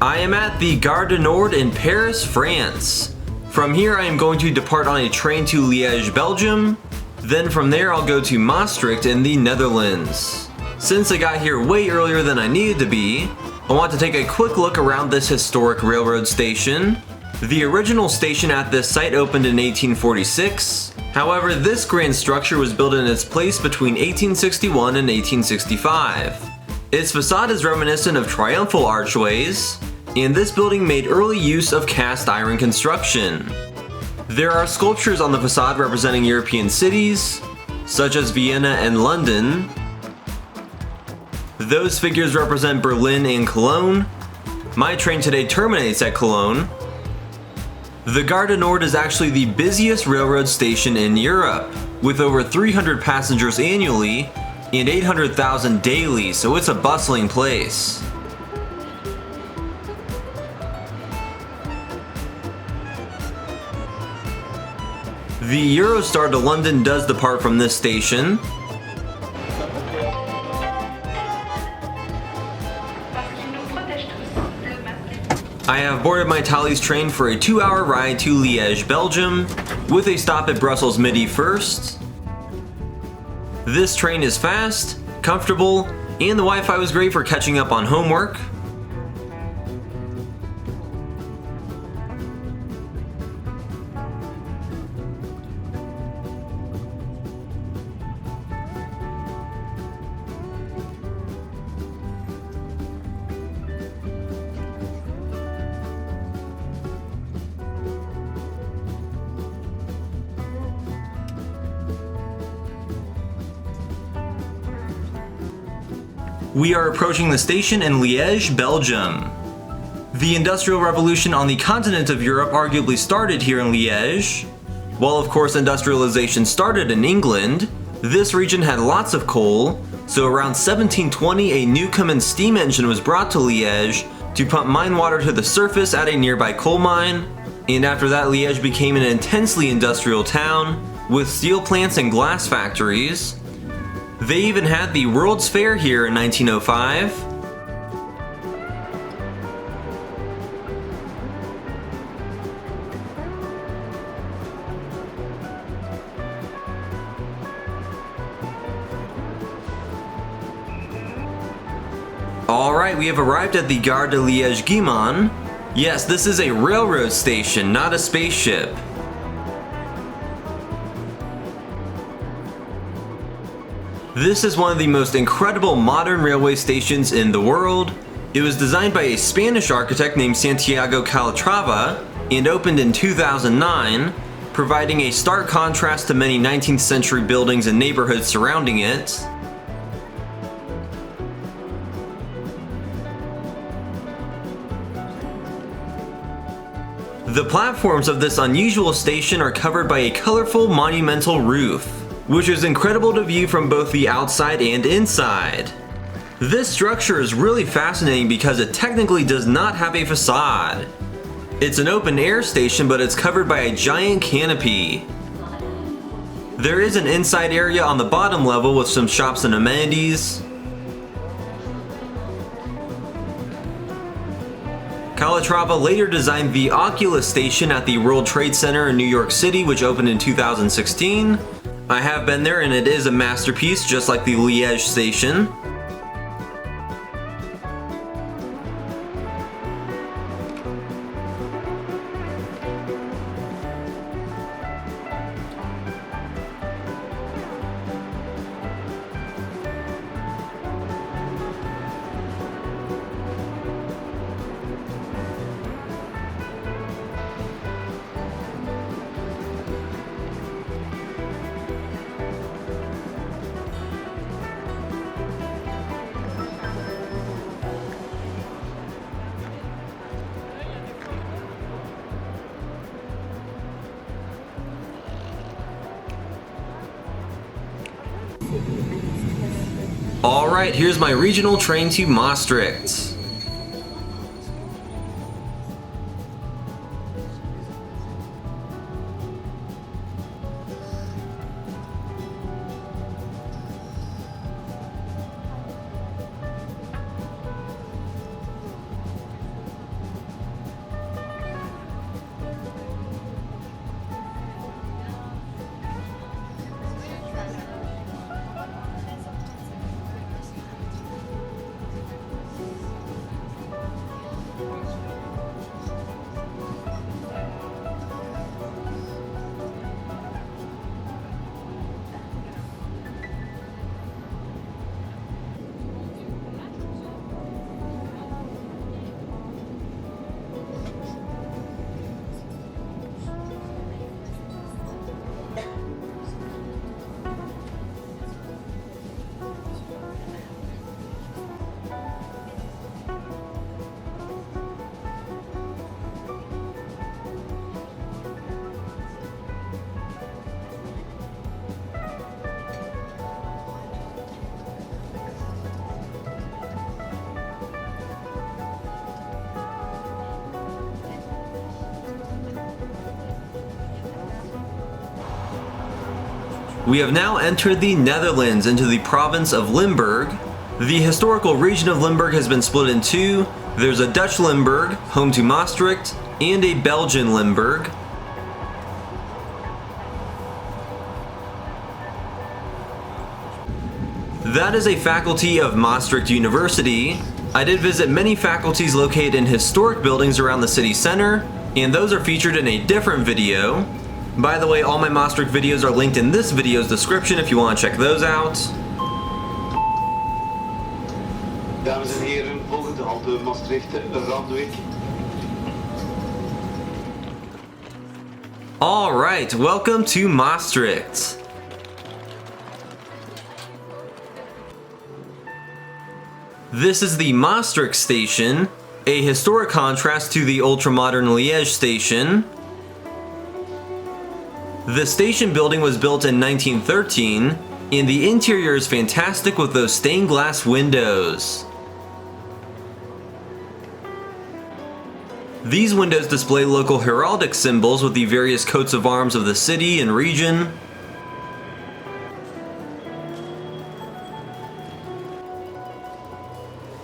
I am at the Gare du Nord in Paris, France. From here I am going to depart on a train to Liège, Belgium. Then from there I'll go to Maastricht in the Netherlands. Since I got here way earlier than I needed to be, I want to take a quick look around this historic railroad station. The original station at this site opened in 1846. However, this grand structure was built in its place between 1861 and 1865. Its facade is reminiscent of triumphal archways, and this building made early use of cast iron construction. There are sculptures on the facade representing European cities, such as Vienna and London. Those figures represent Berlin and Cologne. My train today terminates at Cologne. The Gare du Nord is actually the busiest railroad station in Europe, with over 300 passengers annually and 800,000 daily, so it's a bustling place. The Eurostar to London does depart from this station. I have boarded my Thalys train for a 2-hour ride to Liège, Belgium, with a stop at Brussels Midi first. This train is fast, comfortable, and the Wi-Fi was great for catching up on homework. We are approaching the station in Liège, Belgium. The Industrial Revolution on the continent of Europe arguably started here in Liège. While of course industrialization started in England, this region had lots of coal, so around 1720 a new Cummins steam engine was brought to Liège to pump mine water to the surface at a nearby coal mine, and after that Liège became an intensely industrial town with steel plants and glass factories. They even had the World's Fair here in 1905. Alright, we have arrived at the Gare de Liege-Guillemins. Yes, this is a railroad station, not a spaceship. This is one of the most incredible modern railway stations in the world. It was designed by a Spanish architect named Santiago Calatrava and opened in 2009, providing a stark contrast to many 19th century buildings and neighborhoods surrounding it. The platforms of this unusual station are covered by a colorful monumental roof, which is incredible to view from both the outside and inside. This structure is really fascinating because it technically does not have a facade. It's an open air station, but it's covered by a giant canopy. There is an inside area on the bottom level with some shops and amenities. Calatrava later designed the Oculus station at the World Trade Center in New York City, which opened in 2016. I have been there and it is a masterpiece, just like the Liège station. Alright, here's my regional train to Maastricht. We have now entered the Netherlands into the province of Limburg. The historical region of Limburg has been split in two. There's a Dutch Limburg, home to Maastricht, and a Belgian Limburg. That is a faculty of Maastricht University. I did visit many faculties located in historic buildings around the city center, and those are featured in a different video. By the way, all my Maastricht videos are linked in this video's description if you want to check those out. Dames en heren, volgende halte Maastricht, Wyck. Alright, welcome to Maastricht. This is the Maastricht station, a historic contrast to the ultra-modern Liège station. The station building was built in 1913, and the interior is fantastic with those stained glass windows. These windows display local heraldic symbols with the various coats of arms of the city and region.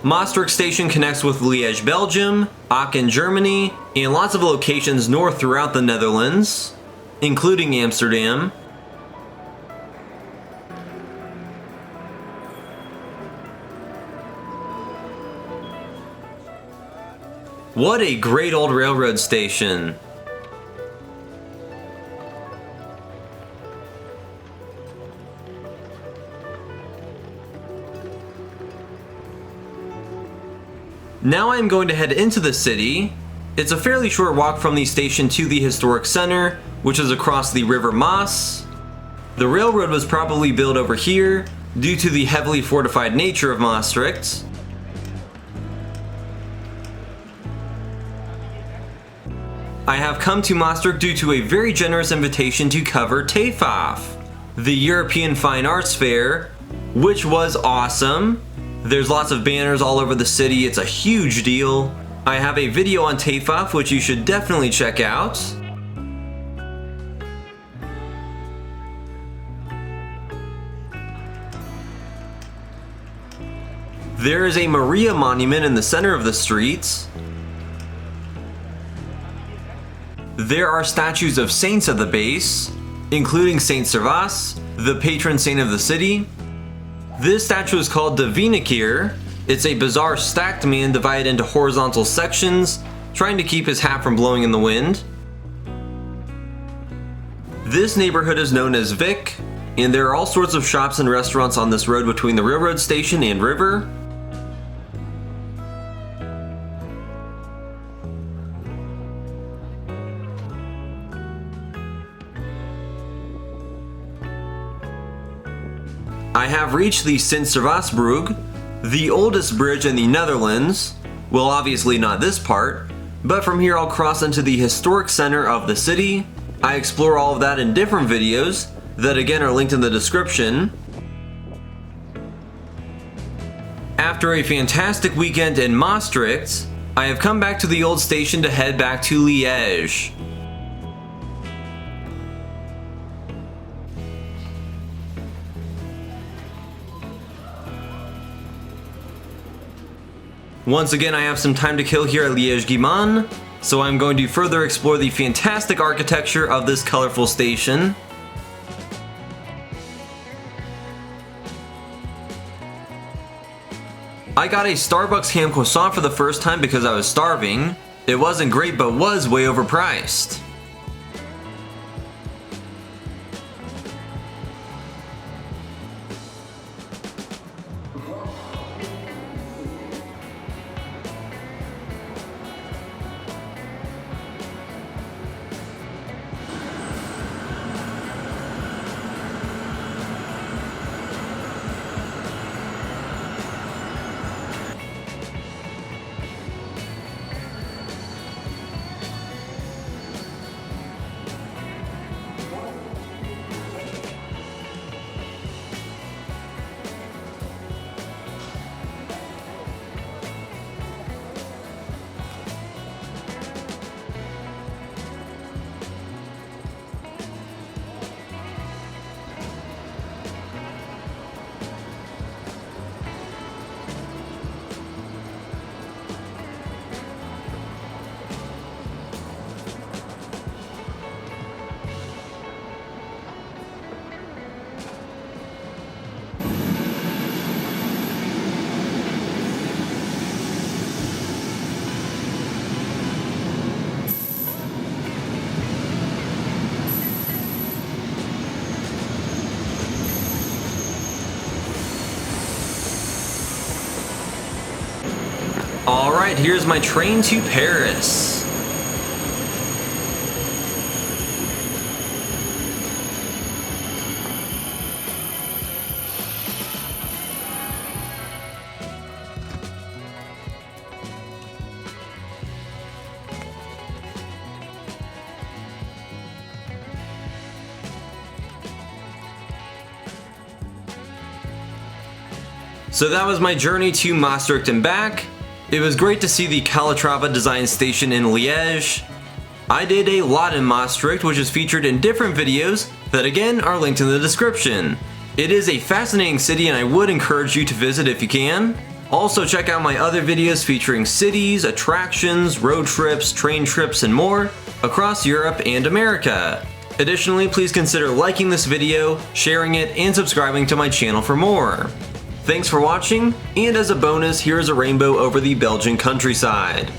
Maastricht Station connects with Liège, Belgium, Aachen, Germany, and lots of locations north throughout the Netherlands, including Amsterdam. What a great old railroad station! Now I'm going to head into the city. It's a fairly short walk from the station to the historic center, which is across the River Maas. The railroad was probably built over here due to the heavily fortified nature of Maastricht. I have come to Maastricht due to a very generous invitation to cover TAFAF, the European Fine Arts Fair, which was awesome. There's lots of banners all over the city, it's a huge deal. I have a video on TAFAF which you should definitely check out. There is a Maria monument in the center of the street. There are statues of saints at the base, including Saint Servas, the patron saint of the city. This statue is called the Wienekeer. It's a bizarre stacked man divided into horizontal sections, trying to keep his hat from blowing in the wind. This neighborhood is known as Wyck, and there are all sorts of shops and restaurants on this road between the railroad station and river. I have reached the Sint Servaasbrug, the oldest bridge in the Netherlands. Well, obviously not this part, but from here I'll cross into the historic center of the city. I explore all of that in different videos that again are linked in the description. After a fantastic weekend in Maastricht, I have come back to the old station to head back to Liège. Once again, I have some time to kill here at Liège-Guillemins, so I'm going to further explore the fantastic architecture of this colorful station. I got a Starbucks ham croissant for the first time because I was starving. It wasn't great, but was way overpriced. Alright, here's my train to Paris. So that was my journey to Maastricht and back. It was great to see the Calatrava design station in Liège. I did a lot in Maastricht, which is featured in different videos that again are linked in the description. It is a fascinating city and I would encourage you to visit if you can. Also check out my other videos featuring cities, attractions, road trips, train trips, and more across Europe and America. Additionally, please consider liking this video, sharing it, and subscribing to my channel for more. Thanks for watching, and as a bonus, here's a rainbow over the Belgian countryside.